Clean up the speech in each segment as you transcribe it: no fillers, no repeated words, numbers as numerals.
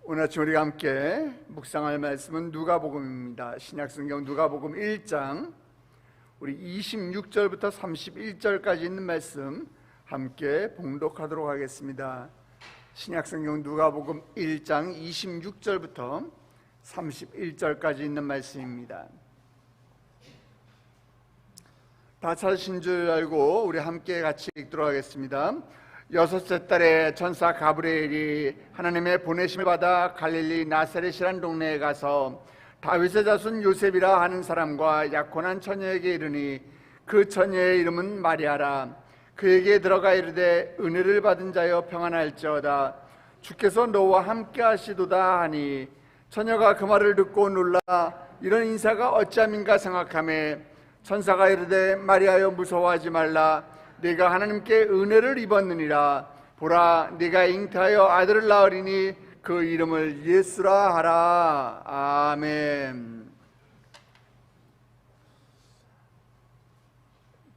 오늘 아침 우리가 함께 묵상할 말씀은 누가복음입니다. 신약성경 누가복음 1장 우리 26절부터 31절까지 있는 말씀 함께 봉독하도록 하겠습니다. 신약성경 누가복음 1장 26절부터 31절까지 있는 말씀입니다. 다 찾으신 줄 알고 우리 함께 같이 읽도록 하겠습니다. 여섯째 달에 천사 가브리엘이 하나님의 보내심을 받아 갈릴리 나사렛이란 동네에 가서 다윗의 자손 요셉이라 하는 사람과 약혼한 처녀에게 이르니 그 처녀의 이름은 마리아라. 그에게 들어가 이르되 은혜를 받은 자여 평안할지어다. 주께서 너와 함께 하시도다 하니 처녀가 그 말을 듣고 놀라 이런 인사가 어찌함인가 생각하며 천사가 이르되 마리아여 무서워하지 말라. 네가 하나님께 은혜를 입었느니라. 보라 네가 잉태하여 아들을 낳으리니 그 이름을 예수라 하라. 아멘.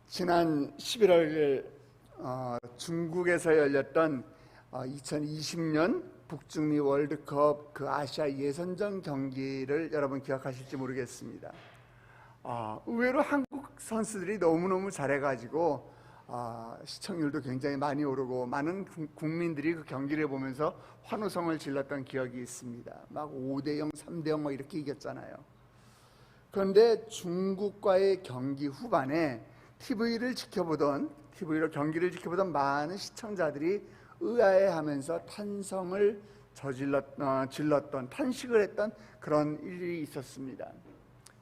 지난 11월 중국에서 열렸던 2020년 북중미 월드컵 그 아시아 예선전 경기를 여러분 기억하실지 모르겠습니다. 의외로 한국 선수들이 너무너무 잘해가지고 시청률도 굉장히 많이 오르고 많은 국민들이 그 경기를 보면서 환호성을 질렀던 기억이 있습니다. 막 5대0, 3대0 이렇게 이겼잖아요. 그런데 중국과의 경기 후반에 TV로 경기를 지켜보던 많은 시청자들이 의아해하면서 탄성을 질렀던 탄식을 했던 그런 일이 있었습니다.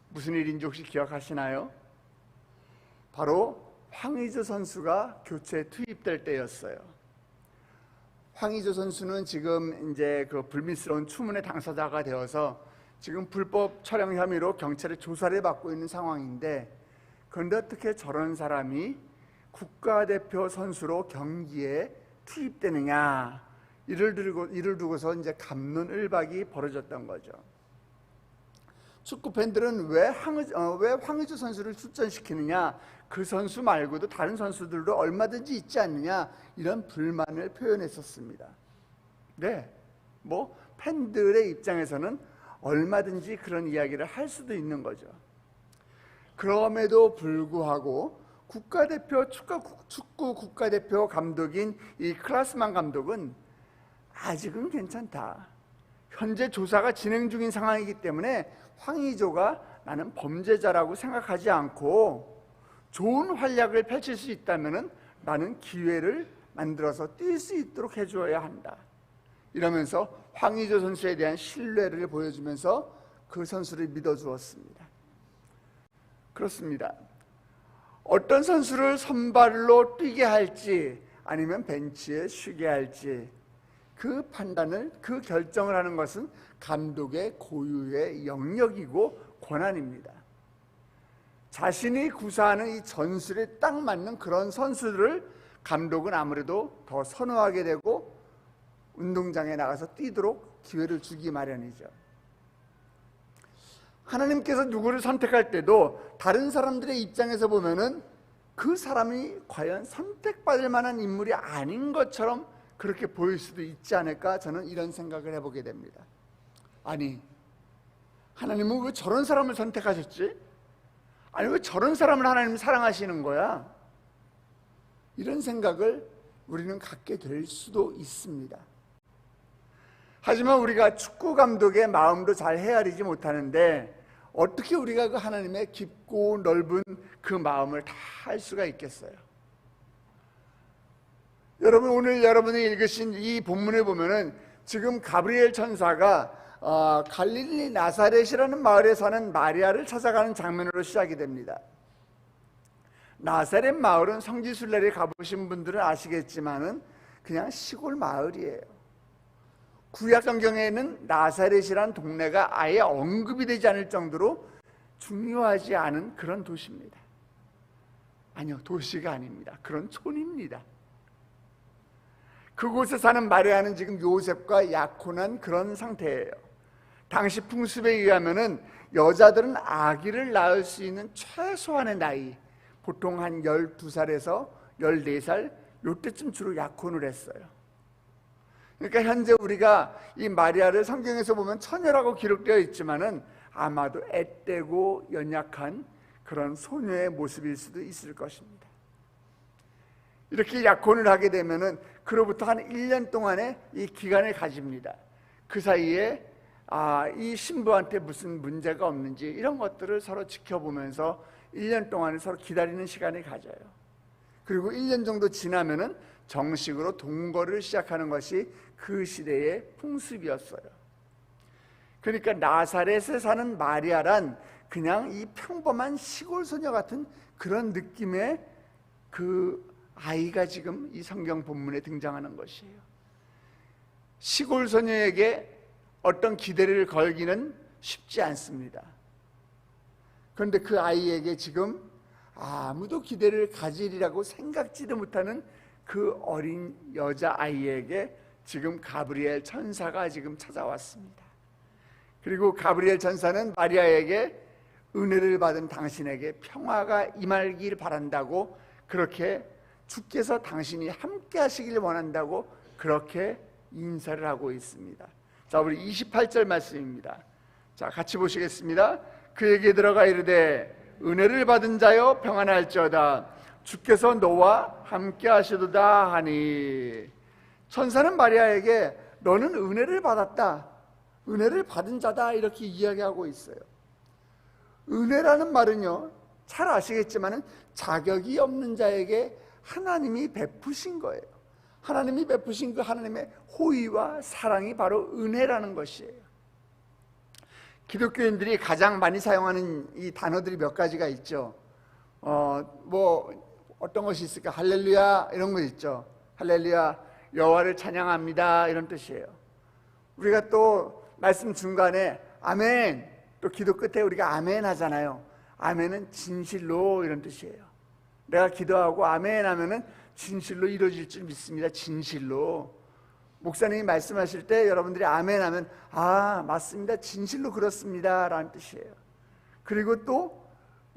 무슨 일인지 혹시 기억하시나요? 바로 황의조 선수가 교체에 투입될 때였어요. 황의조 선수는 지금 이제 그 불미스러운 추문의 당사자가 되어서 지금 불법 촬영 혐의로 경찰의 조사를 받고 있는 상황인데, 그런데 어떻게 저런 사람이 국가대표 선수로 경기에 투입되느냐, 이를 두고서 이제 갑론을박이 벌어졌던 거죠. 축구 팬들은 왜 황의조 선수를 출전시키느냐, 그 선수 말고도 다른 선수들도 얼마든지 있지 않느냐, 이런 불만을 표현했었습니다. 네, 팬들의 입장에서는 얼마든지 그런 이야기를 할 수도 있는 거죠. 그럼에도 불구하고 축구 국가대표 감독인 이 클라스만 감독은 아직은 괜찮다, 현재 조사가 진행 중인 상황이기 때문에 황의조가 나는 범죄자라고 생각하지 않고 좋은 활약을 펼칠 수 있다면 나는 기회를 만들어서 뛸 수 있도록 해줘야 한다, 이러면서 황의조 선수에 대한 신뢰를 보여주면서 그 선수를 믿어주었습니다. 그렇습니다. 어떤 선수를 선발로 뛰게 할지 아니면 벤치에 쉬게 할지 그 판단을, 그 결정을 하는 것은 감독의 고유의 영역이고 권한입니다. 자신이 구사하는 이 전술에 딱 맞는 그런 선수들을 감독은 아무래도 더 선호하게 되고 운동장에 나가서 뛰도록 기회를 주기 마련이죠. 하나님께서 누구를 선택할 때도 다른 사람들의 입장에서 보면은 그 사람이 과연 선택받을 만한 인물이 아닌 것처럼 그렇게 보일 수도 있지 않을까, 저는 이런 생각을 해보게 됩니다. 아니, 하나님은 왜 저런 사람을 선택하셨지? 아니, 왜 저런 사람을 하나님이 사랑하시는 거야? 이런 생각을 우리는 갖게 될 수도 있습니다. 하지만 우리가 축구 감독의 마음도 잘 헤아리지 못하는데 어떻게 우리가 그 하나님의 깊고 넓은 그 마음을 다 알 수가 있겠어요? 여러분, 오늘 여러분이 읽으신 이 본문을 보면은 지금 가브리엘 천사가 갈릴리 나사렛이라는 마을에 사는 마리아를 찾아가는 장면으로 시작이 됩니다. 나사렛 마을은 성지순례를 가보신 분들은 아시겠지만은 그냥 시골 마을이에요. 구약 성경에는 나사렛이란 동네가 아예 언급이 되지 않을 정도로 중요하지 않은 그런 도시입니다. 아니요, 도시가 아닙니다. 그런 촌입니다. 그곳에 사는 마리아는 지금 요셉과 약혼한 그런 상태예요. 당시 풍습에 의하면은 여자들은 아기를 낳을 수 있는 최소한의 나이, 보통 한 12살에서 14살, 요때쯤 주로 약혼을 했어요. 그러니까 현재 우리가 이 마리아를 성경에서 보면 처녀라고 기록되어 있지만은 아마도 앳되고 연약한 그런 소녀의 모습일 수도 있을 것입니다. 이렇게 약혼을 하게 되면은 그로부터 한 1년 동안의 이 기간을 가집니다. 그 사이에 이 신부한테 무슨 문제가 없는지 이런 것들을 서로 지켜보면서 1년 동안을 서로 기다리는 시간을 가져요. 그리고 1년 정도 지나면은 정식으로 동거를 시작하는 것이 그 시대의 풍습이었어요. 그러니까 나사렛에 사는 마리아란 그냥 이 평범한 시골 소녀 같은 그런 느낌의 그 아이가 지금 이 성경 본문에 등장하는 것이에요. 시골 소녀에게 어떤 기대를 걸기는 쉽지 않습니다. 그런데 그 아이에게 지금 아무도 기대를 가지리라고 생각지도 못하는 그 어린 여자아이에게 지금 가브리엘 천사가 지금 찾아왔습니다. 그리고 가브리엘 천사는 마리아에게 은혜를 받은 당신에게 평화가 임하길 바란다고, 그렇게 주께서 당신이 함께 하시길 원한다고 그렇게 인사를 하고 있습니다. 자, 우리 28절 말씀입니다. 자, 같이 보시겠습니다. 그에게 들어가 이르되 은혜를 받은 자여 평안할지어다, 주께서 너와 함께 하시도다 하니. 천사는 마리아에게 너는 은혜를 받았다, 은혜를 받은 자다, 이렇게 이야기하고 있어요. 은혜라는 말은요, 잘 아시겠지만 자격이 없는 자에게 하나님이 베푸신 거예요. 하나님이 베푸신 그 하나님의 호의와 사랑이 바로 은혜라는 것이에요. 기독교인들이 가장 많이 사용하는 이 단어들이 몇 가지가 있죠. 어떤 것이 있을까? 할렐루야, 이런 거 있죠. 할렐루야, 여호와를 찬양합니다, 이런 뜻이에요. 우리가 또 말씀 중간에 아멘, 또 기도 끝에 우리가 아멘 하잖아요. 아멘은 진실로, 이런 뜻이에요. 내가 기도하고 아멘 하면은 진실로 이루어질 줄 믿습니다. 진실로. 목사님이 말씀하실 때 여러분들이 아멘 하면 맞습니다, 진실로 그렇습니다, 라는 뜻이에요. 그리고 또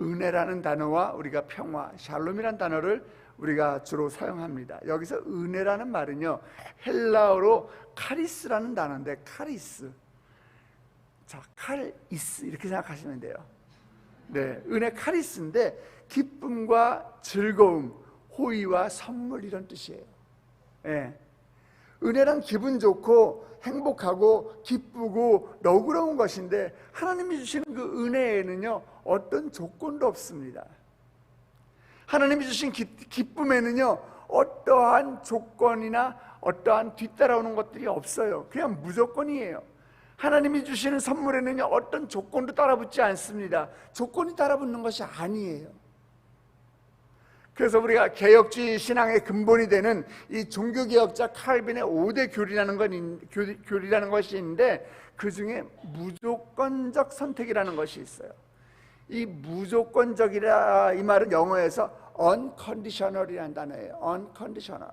은혜라는 단어와 우리가 평화, 샬롬이라는 단어를 우리가 주로 사용합니다. 여기서 은혜라는 말은요, 헬라어로 카리스라는 단어인데, 카리스, 자, 카리스 이렇게 생각하시면 돼요. 네, 은혜 카리스인데 기쁨과 즐거움, 호의와 선물, 이런 뜻이에요. 네. 은혜란 기분 좋고 행복하고 기쁘고 너그러운 것인데, 하나님이 주시는 그 은혜에는요 어떤 조건도 없습니다. 하나님이 주신 기쁨에는요 어떠한 조건이나 어떠한 뒤따라오는 것들이 없어요. 그냥 무조건이에요. 하나님이 주시는 선물에는요 어떤 조건도 따라붙지 않습니다. 조건이 따라붙는 것이 아니에요. 그래서 우리가 개혁주의 신앙의 근본이 되는 이 종교개혁자 칼빈의 5대 교리라는 것이 있는데, 그 중에 무조건적 선택이라는 것이 있어요. 이 무조건적이라, 이 말은 영어에서 unconditional이라는 단어예요. unconditional.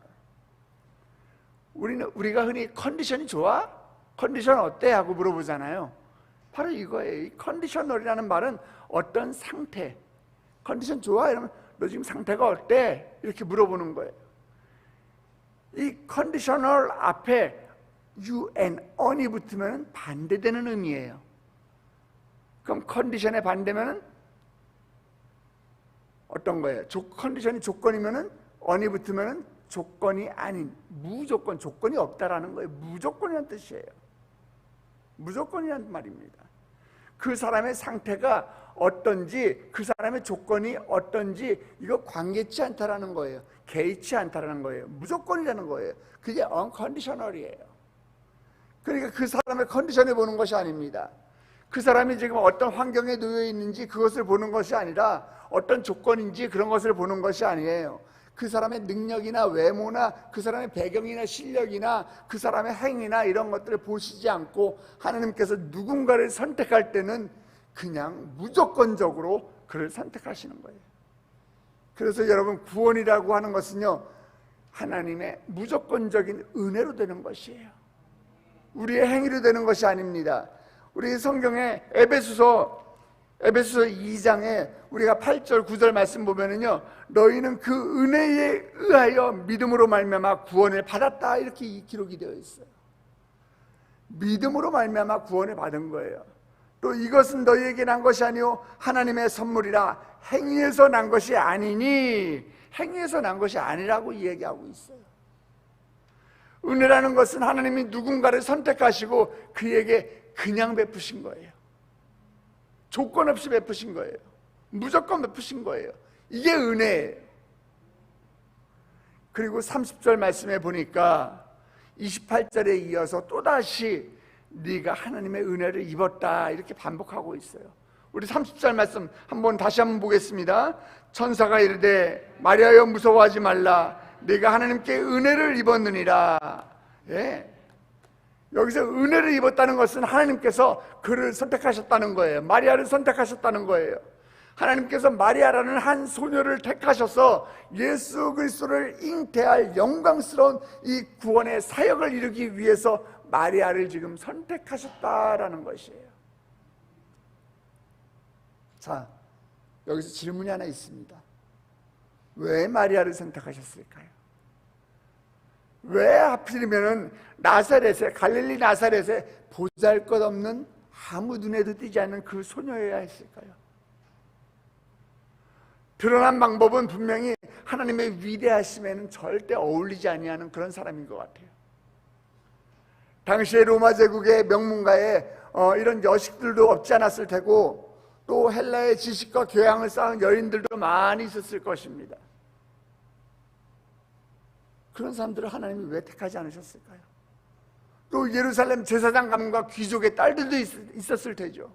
우리가 흔히 컨디션이 좋아? 컨디션 어때? 하고 물어보잖아요. 바로 이거예요. 이 컨디셔널이라는 말은 어떤 상태, 컨디션 좋아? 이러면 너 지금 상태가 어때? 이렇게 물어보는 거예요. 이 컨디셔널 앞에 you and on이 붙으면 반대되는 의미예요. 그럼 컨디션의 반대면은 어떤 거예요? 컨디션이 조건이면은 on이 붙으면은 조건이 아닌 무조건, 조건이 없다라는 거예요. 무조건이라는 뜻이에요. 무조건이라는 말입니다. 그 사람의 상태가 어떤지, 그 사람의 조건이 어떤지 이거 관계치 않다라는 거예요. 개의치 않다라는 거예요. 무조건이라는 거예요. 그게 unconditional이에요. 그러니까 그 사람의 컨디션을 보는 것이 아닙니다. 그 사람이 지금 어떤 환경에 놓여 있는지 그것을 보는 것이 아니라 어떤 조건인지 그런 것을 보는 것이 아니에요. 그 사람의 능력이나 외모나 그 사람의 배경이나 실력이나 그 사람의 행위나 이런 것들을 보시지 않고 하나님께서 누군가를 선택할 때는 그냥 무조건적으로 그를 선택하시는 거예요. 그래서 여러분, 구원이라고 하는 것은요 하나님의 무조건적인 은혜로 되는 것이에요. 우리의 행위로 되는 것이 아닙니다. 우리 성경에 에베소서 2장에 우리가 8절 9절 말씀 보면은요, 너희는 그 은혜에 의하여 믿음으로 말미암아 구원을 받았다, 이렇게 기록이 되어 있어요. 믿음으로 말미암아 구원을 받은 거예요. 또 이것은 너희에게 난 것이 아니요 하나님의 선물이라 행위에서 난 것이 아니니, 행위에서 난 것이 아니라고 얘기하고 있어요. 은혜라는 것은 하나님이 누군가를 선택하시고 그에게 그냥 베푸신 거예요. 조건 없이 베푸신 거예요. 무조건 베푸신 거예요. 이게 은혜예요. 그리고 30절 말씀에 보니까 28절에 이어서 또다시 네가 하나님의 은혜를 입었다 이렇게 반복하고 있어요. 우리 30절 말씀 다시 한번 보겠습니다. 천사가 이르되 마리아여 무서워하지 말라, 네가 하나님께 은혜를 입었느니라. 예. 여기서 은혜를 입었다는 것은 하나님께서 그를 선택하셨다는 거예요. 마리아를 선택하셨다는 거예요. 하나님께서 마리아라는 한 소녀를 택하셔서 예수 그리스도를 잉태할 영광스러운 이 구원의 사역을 이루기 위해서 마리아를 지금 선택하셨다라는 것이에요. 자, 여기서 질문이 하나 있습니다. 왜 마리아를 선택하셨을까요? 왜 하필이면은 나사렛에, 갈릴리 나사렛에 보잘것없는 아무 눈에도 띄지 않는 그 소녀여야 했을까요? 드러난 방법은 분명히 하나님의 위대하심에는 절대 어울리지 아니하는 그런 사람인 것 같아요. 당시에 로마 제국의 명문가에 이런 여식들도 없지 않았을 테고, 또 헬라의 지식과 교양을 쌓은 여인들도 많이 있었을 것입니다. 그런 사람들을 하나님이 왜 택하지 않으셨을까요? 또 예루살렘 제사장 가문과 귀족의 딸들도 있었을 테죠.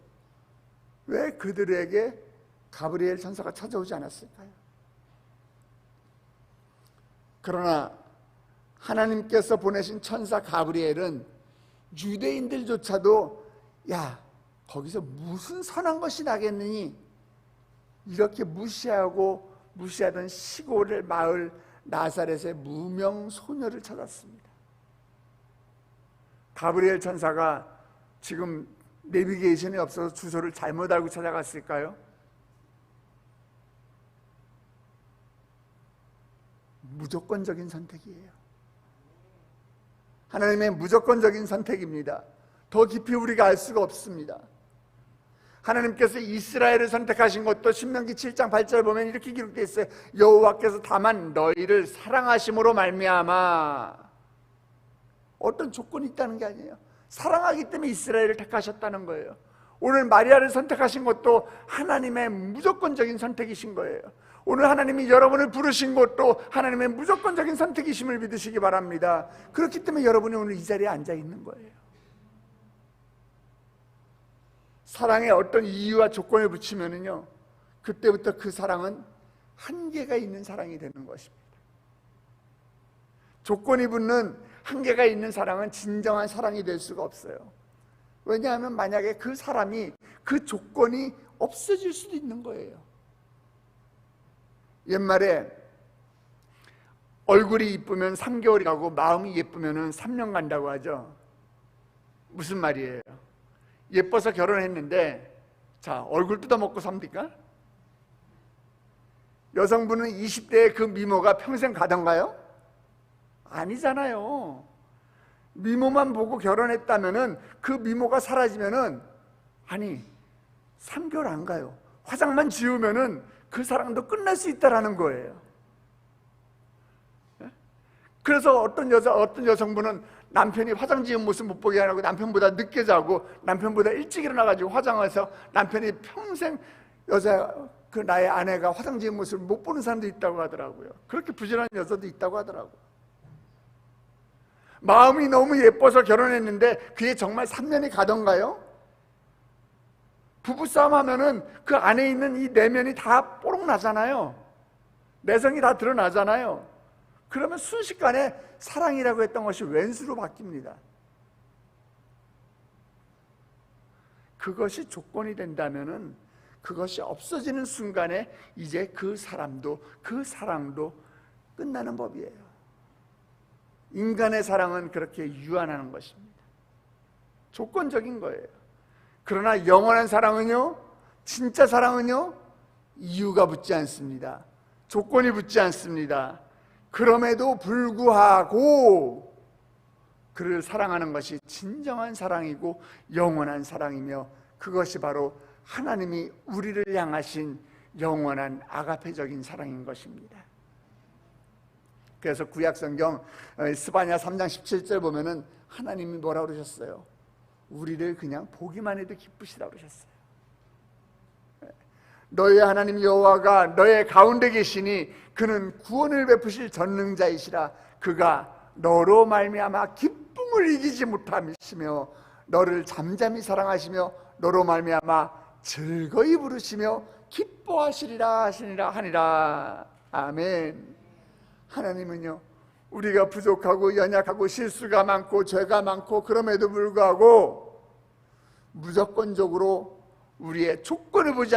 왜 그들에게 가브리엘 천사가 찾아오지 않았을까요? 그러나 하나님께서 보내신 천사 가브리엘은 유대인들조차도 야, 거기서 무슨 선한 것이 나겠느니 이렇게 무시하던 시골의 마을 나사렛의 무명 소녀를 찾았습니다. 가브리엘 천사가 지금 내비게이션이 없어서 주소를 잘못 알고 찾아갔을까요? 무조건적인 선택이에요. 하나님의 무조건적인 선택입니다. 더 깊이 우리가 알 수가 없습니다. 하나님께서 이스라엘을 선택하신 것도 신명기 7장 8절 보면 이렇게 기록되어 있어요. 여호와께서 다만 너희를 사랑하심으로 말미암아. 어떤 조건이 있다는 게 아니에요. 사랑하기 때문에 이스라엘을 택하셨다는 거예요. 오늘 마리아를 선택하신 것도 하나님의 무조건적인 선택이신 거예요. 오늘 하나님이 여러분을 부르신 것도 하나님의 무조건적인 선택이심을 믿으시기 바랍니다. 그렇기 때문에 여러분이 오늘 이 자리에 앉아 있는 거예요. 사랑에 어떤 이유와 조건을 붙이면은요, 그때부터 그 사랑은 한계가 있는 사랑이 되는 것입니다. 조건이 붙는 한계가 있는 사랑은 진정한 사랑이 될 수가 없어요. 왜냐하면 만약에 그 사람이, 그 조건이 없어질 수도 있는 거예요. 옛말에 얼굴이 이쁘면 3개월이 가고 마음이 예쁘면 3년 간다고 하죠. 무슨 말이에요? 예뻐서 결혼했는데 자, 얼굴 뜯어먹고 삽니까? 여성분은 20대의 그 미모가 평생 가던가요? 아니잖아요. 미모만 보고 결혼했다면은 그 미모가 사라지면은 아니 3개월 안 가요. 화장만 지우면은 그 사랑도 끝날 수 있다라는 거예요. 그래서 어떤 여성분은 남편이 화장 지은 모습 못 보게 하라고 남편보다 늦게 자고 남편보다 일찍 일어나가지고 화장해서 남편이 평생 그 나의 아내가 화장 지은 모습을 못 보는 사람도 있다고 하더라고요. 그렇게 부지런한 여자도 있다고 하더라고요. 마음이 너무 예뻐서 결혼했는데 그게 정말 3년이 가던가요? 부부싸움 하면은 그 안에 있는 이 내면이 다 뽀록 나잖아요. 내성이 다 드러나잖아요. 그러면 순식간에 사랑이라고 했던 것이 왼수로 바뀝니다. 그것이 조건이 된다면은 그것이 없어지는 순간에 이제 그 사람도 그 사랑도 끝나는 법이에요. 인간의 사랑은 그렇게 유한하는 것입니다. 조건적인 거예요. 그러나 영원한 사랑은요, 진짜 사랑은요, 이유가 붙지 않습니다. 조건이 붙지 않습니다. 그럼에도 불구하고 그를 사랑하는 것이 진정한 사랑이고 영원한 사랑이며, 그것이 바로 하나님이 우리를 향하신 영원한 아가페적인 사랑인 것입니다. 그래서 구약성경 스바냐 3장 17절 보면은 하나님이 뭐라고 그러셨어요? 우리를 그냥 보기만 해도 기쁘시다고 그러셨어요. 너의 하나님 여호와가 너의 가운데 계시니 그는 구원을 베푸실 전능자이시라. 그가 너로 말미암아 기쁨을 이기지 못함이시며 너를 잠잠히 사랑하시며 너로 말미암아 즐거이 부르시며 기뻐하시리라 하니라. 아멘. 하나님은요, 우리가 부족하고 연약하고 실수가 많고 죄가 많고 그럼에도 불구하고 무조건적으로 우리의 조건을 보지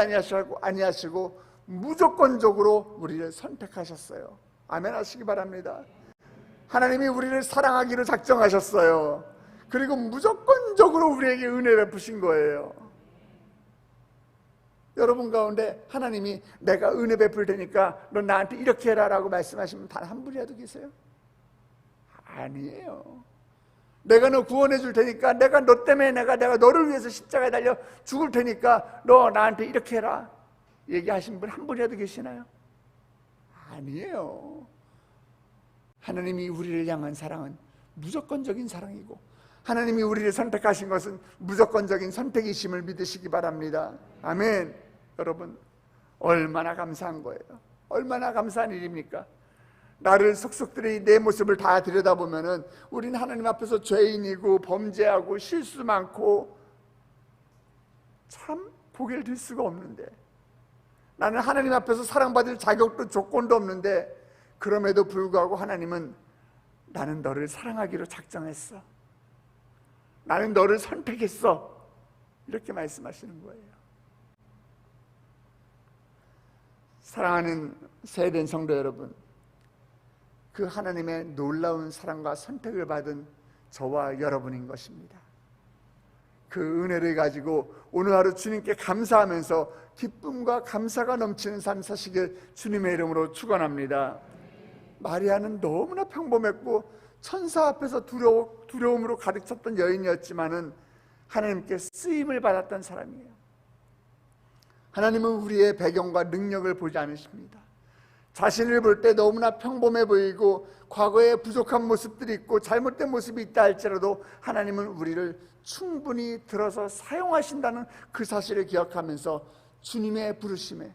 아니하시고 무조건적으로 우리를 선택하셨어요. 아멘 하시기 바랍니다. 하나님이 우리를 사랑하기로 작정하셨어요. 그리고 무조건적으로 우리에게 은혜 베푸신 거예요. 여러분 가운데 하나님이 내가 은혜 베풀 테니까 너 나한테 이렇게 해라 라고 말씀하시면 단 한 분이라도 계세요? 아니에요. 내가 너 구원해 줄 테니까, 내가 너 때문에 내가 너를 위해서 십자가에 달려 죽을 테니까 너 나한테 이렇게 해라 얘기하신 분 한 분이라도 계시나요? 아니에요. 하나님이 우리를 향한 사랑은 무조건적인 사랑이고, 하나님이 우리를 선택하신 것은 무조건적인 선택이심을 믿으시기 바랍니다. 아멘. 여러분, 얼마나 감사한 거예요. 얼마나 감사한 일입니까? 나를 속속들이 내 모습을 다 들여다보면은 우리는 하나님 앞에서 죄인이고 범죄하고 실수 많고 참 고개를 들 수가 없는데, 나는 하나님 앞에서 사랑받을 자격도 조건도 없는데, 그럼에도 불구하고 하나님은 나는 너를 사랑하기로 작정했어, 나는 너를 선택했어, 이렇게 말씀하시는 거예요. 사랑하는 세된 성도 여러분, 그 하나님의 놀라운 사랑과 선택을 받은 저와 여러분인 것입니다. 그 은혜를 가지고 오늘 하루 주님께 감사하면서 기쁨과 감사가 넘치는 삶 사시길 주님의 이름으로 축원합니다. 마리아는 너무나 평범했고 천사 앞에서 두려움으로 가득 찼던 여인이었지만은 하나님께 쓰임을 받았던 사람이에요. 하나님은 우리의 배경과 능력을 보지 않으십니다. 자신을 볼 때 너무나 평범해 보이고 과거에 부족한 모습들이 있고 잘못된 모습이 있다 할지라도 하나님은 우리를 충분히 들어서 사용하신다는 그 사실을 기억하면서 주님의 부르심에,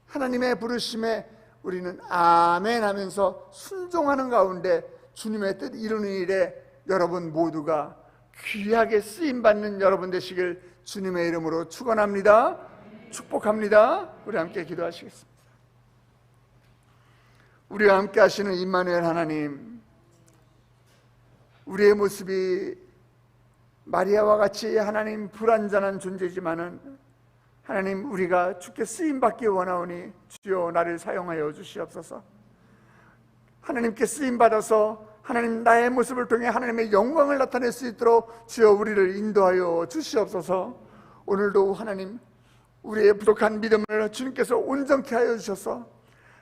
하나님의 부르심에 우리는 아멘 하면서 순종하는 가운데 주님의 뜻 이루는 일에 여러분 모두가 귀하게 쓰임받는 여러분 되시길 주님의 이름으로 축원합니다. 축복합니다. 우리 함께 기도하시겠습니다. 우리와 함께 하시는 임마누엘 하나님, 우리의 모습이 마리아와 같이 하나님 불완전한 존재지만은 하나님, 우리가 주께 쓰임받기 원하오니 주여 나를 사용하여 주시옵소서. 하나님께 쓰임받아서 하나님 나의 모습을 통해 하나님의 영광을 나타낼 수 있도록 주여 우리를 인도하여 주시옵소서. 오늘도 하나님, 우리의 부족한 믿음을 주님께서 온전케 하여 주셔서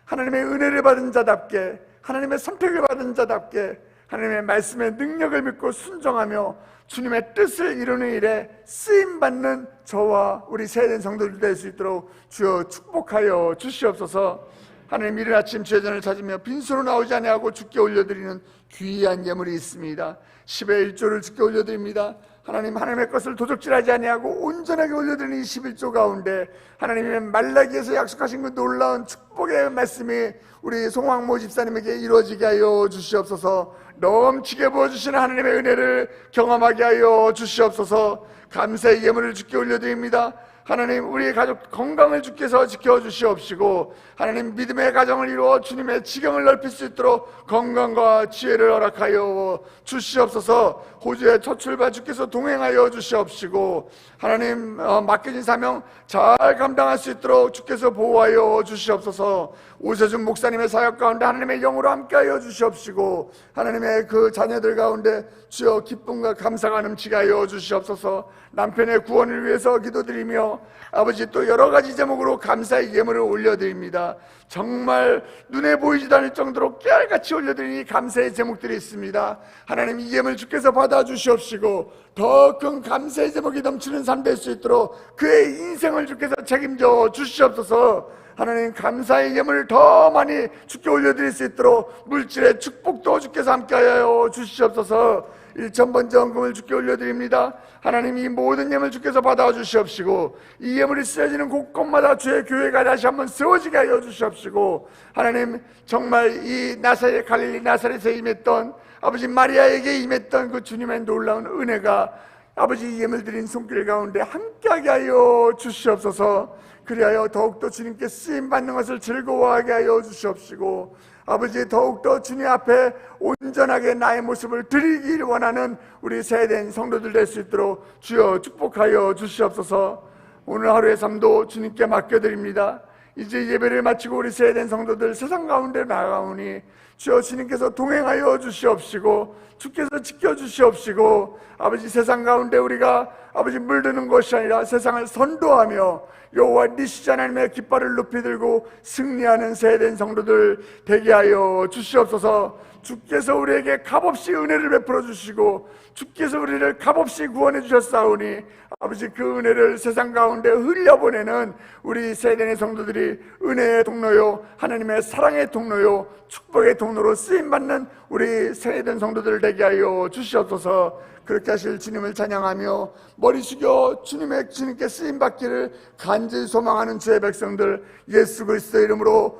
하나님의 은혜를 받은 자답게, 하나님의 선택을 받은 자답게 하나님의 말씀의 능력을 믿고 순종하며 주님의 뜻을 이루는 일에 쓰임받는 저와 우리 세된 성도들 될 수 있도록 주여 축복하여 주시옵소서. 하나님, 이른 아침 주의 전을 찾으며 빈손으로 나오지 아니하고 주께 올려드리는 귀한 예물이 있습니다. 10의 1조를 주께 올려드립니다. 하나님, 하나님의 것을 도적질하지 아니하고 온전하게 올려드리는 이 11조 가운데 하나님의 말라기에서 약속하신 그 놀라운 축복의 말씀이 우리 송황모 집사님에게 이루어지게 하여 주시옵소서. 넘치게 부어주시는 하나님의 은혜를 경험하게 하여 주시옵소서. 감사의 예물을 주께 올려드립니다. 하나님, 우리의 가족 건강을 주께서 지켜주시옵시고 하나님, 믿음의 가정을 이루어 주님의 지경을 넓힐 수 있도록 건강과 지혜를 허락하여 주시옵소서. 호주의 첫 출발 주께서 동행하여 주시옵시고 하나님, 맡겨진 사명 잘 감당할 수 있도록 주께서 보호하여 주시옵소서. 오세준 목사님의 사역 가운데 하나님의 영으로 함께하여 주시옵시고 하나님의 그 자녀들 가운데 주여 기쁨과 감사가 넘치게 하여 주시옵소서. 남편의 구원을 위해서 기도드리며 올려드리며 아버지 또 여러 가지 제목으로 감사의 예물을 올려드립니다. 정말 눈에 보이지도 않을 정도로 깨알같이 올려드리니 감사의 제목들이 있습니다. 하나님, 이 예물 주께서 받아주시옵시고 더 큰 감사의 제목이 넘치는 삶 될 수 있도록 그의 인생을 주께서 책임져 주시옵소서. 하나님, 감사의 예물을 더 많이 주께 올려드릴 수 있도록 물질의 축복도 주께서 함께하여 주시옵소서. 1,000번째 헌금을 주께 올려드립니다. 하나님, 이 모든 예물 주께서 받아주시옵시고 이 예물이 쓰여지는 곳곳마다 주의 교회가 다시 한번 세워지게 하여 주시옵시고, 하나님, 정말 이 나사렛, 갈릴리 나사렛에 임했던 아버지 마리아에게 임했던 그 주님의 놀라운 은혜가 아버지 예물 드린 손길 가운데 함께하게 하여 주시옵소서. 그리하여 더욱더 주님께 쓰임받는 것을 즐거워하게 하여 주시옵시고, 아버지 더욱더 주님 앞에 온전하게 나의 모습을 드리길 원하는 우리 세대인 성도들 될 수 있도록 주여 축복하여 주시옵소서. 오늘 하루의 삶도 주님께 맡겨드립니다. 이제 예배를 마치고 우리 세대인 성도들 세상 가운데 나아가오니 주여 주님께서 동행하여 주시옵시고 주께서 지켜주시옵시고, 아버지 세상 가운데 우리가 아버지 물드는 것이 아니라 세상을 선도하며 여호와 니시 하나님의 깃발을 높이 들고 승리하는 세대인 성도들 되게 하여 주시옵소서. 주께서 우리에게 값없이 은혜를 베풀어 주시고 주께서 우리를 값없이 구원해 주셨사오니 아버지 그 은혜를 세상 가운데 흘려보내는 우리 세대의 성도들이 은혜의 통로요, 하나님의 사랑의 통로요, 축복의 통로로 쓰임받는 우리 세대된 성도들 되게 하여 주시옵소서. 그렇게 하실 주님을 찬양하며 머리 숙여 주님께 쓰임받기를 간절히 소망하는 주의 백성들 예수 그리스도의 이름으로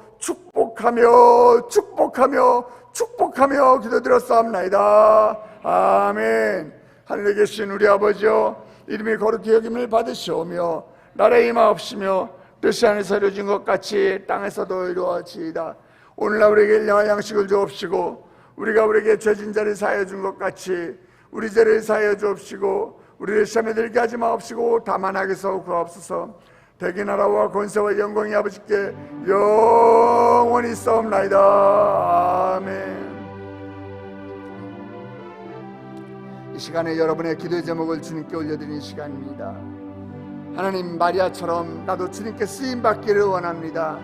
축복하며 기도드렸사옵나이다. 아멘. 하늘에 계신 우리 아버지여, 이름이 거룩히 여김을 받으시오며 나라의 임하옵시며 뜻이 하늘에서 이루어진 것 같이 땅에서도 이루어지이다. 오늘날 우리에게 일용할 양식을 주옵시고 우리가 우리에게 죄진 자를 사하여 준 것 같이 우리 죄를 사하여 주옵시고 우리를 시험에 들게 하지 마옵시고 다만 악에서 구하옵소서. 대개 나라와 권세와 영광이 아버지께 영원히 있사옵나이다. 아멘. 이 시간에 여러분의 기도의 제목을 주님께 올려드리는 시간입니다. 하나님, 마리아처럼 나도 주님께 쓰임받기를 원합니다.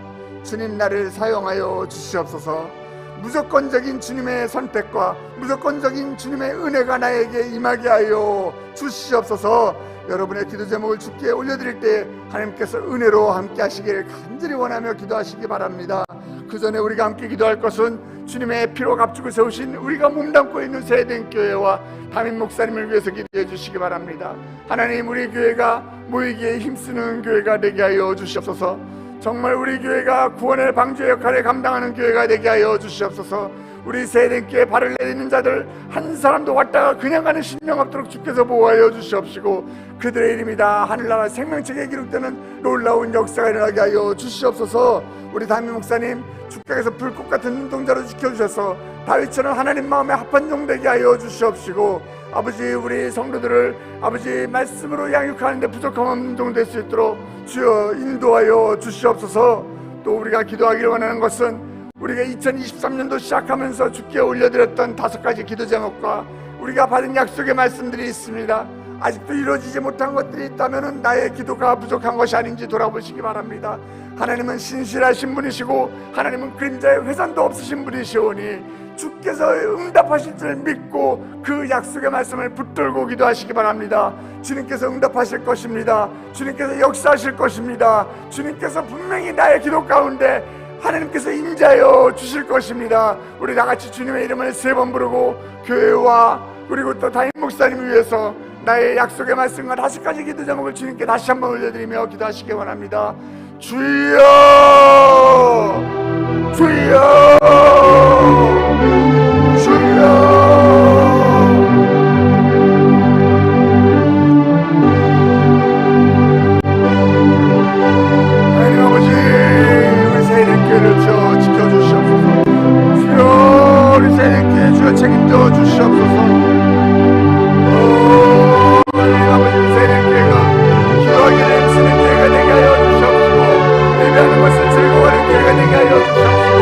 주님, 나를 사용하여 주시옵소서. 무조건적인 주님의 선택과 무조건적인 주님의 은혜가 나에게 임하게 하여 주시옵소서. 여러분의 기도 제목을 주께 올려드릴 때 하나님께서 은혜로 함께 하시기를 간절히 원하며 기도하시기 바랍니다. 그 전에 우리가 함께 기도할 것은 주님의 피로 값주고 세우신 우리가 몸담고 있는 세대인 교회와 담임 목사님을 위해서 기도해 주시기 바랍니다. 하나님, 우리 교회가 모이기에 힘쓰는 교회가 되게 하여 주시옵소서. 정말 우리 교회가 구원의 방주의 역할을 감당하는 교회가 되게 하여 주시옵소서. 우리 세대교회 발을 내딛는 자들 한 사람도 왔다가 그냥 가는 심령 없도록 주께서 보호하여 주시옵시고 그들의 이름이 다 하늘나라 생명책에 기록되는 놀라운 역사가 일어나게 하여 주시옵소서. 우리 담임 목사님 주께서 불꽃 같은 눈동자로 지켜주셔서 다윗처럼 하나님 마음에 합한 종 되게 하여 주시옵시고, 아버지 우리 성도들을 아버지 말씀으로 양육하는 데 부족함 없는 종 될 수 있도록 주여 인도하여 주시옵소서. 또 우리가 기도하기를 원하는 것은 우리가 2023년도 시작하면서 주께 올려드렸던 5가지 기도 제목과 우리가 받은 약속의 말씀들이 있습니다. 아직도 이루어지지 못한 것들이 있다면 나의 기도가 부족한 것이 아닌지 돌아보시기 바랍니다. 하나님은 신실하신 분이시고 하나님은 그림자의 회산도 없으신 분이시오니 주께서 응답하실 줄 믿고 그 약속의 말씀을 붙들고 기도하시기 바랍니다. 주님께서 응답하실 것입니다. 주님께서 역사하실 것입니다. 주님께서 분명히 나의 기도 가운데 하나님께서 임재하여 주실 것입니다. 우리 다같이 주님의 이름을 3번 부르고 교회와 그리고 또 담임 목사님을 위해서 나의 약속의 말씀과 5가지 기도 제목을 주님께 다시 한번 올려드리며 기도하시기 원합니다. 주여 주여 주여. 하나님 아버지, 우리 세대교회를 주여 지켜주시옵소서. 주여 우리 세대교회 주여 책임져 주시옵소서. 하나님 아버지, 우리 세대교회가 기도하기를 힘쓰는 교회가 되게 하여 주시옵시고 예배하는 것을 즐거워하는 교회가 되게 하여 주시옵시고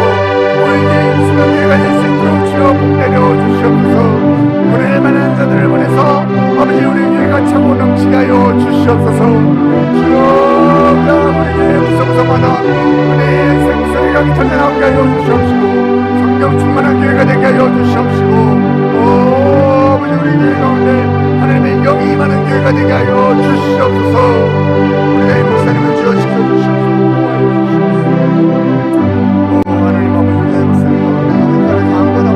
모이기에 힘쓰는 교회가 될 수 있도록 주여 복 내려 주시옵소서. 보낼 만한 자들을 보내서 아버지 우리 교회가 차고 넘치게 하여 주시옵소서. 주여 우리에게 무섭마다 은혜의 생수의 강이 터져나오게 하여 주시옵시고 성령 충만한 교회가 되게 하여 주시옵시고 아버지 우리 교회 가운데 하나님의 영이 임하는 교회가 되게 하여 주시옵소서. 우리의 목사님을 주여 지켜주시옵소서. 하나님 아버지 우리의 목사님 가운데 하나님의 강건한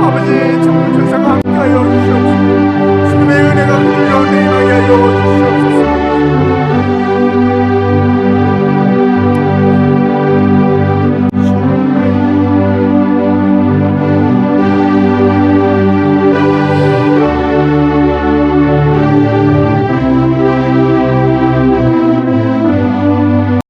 아버지 정말 전사가 함께하여 주시옵소서. 주님의 은혜가 우리 가운데 임하게 하여 주시옵소서.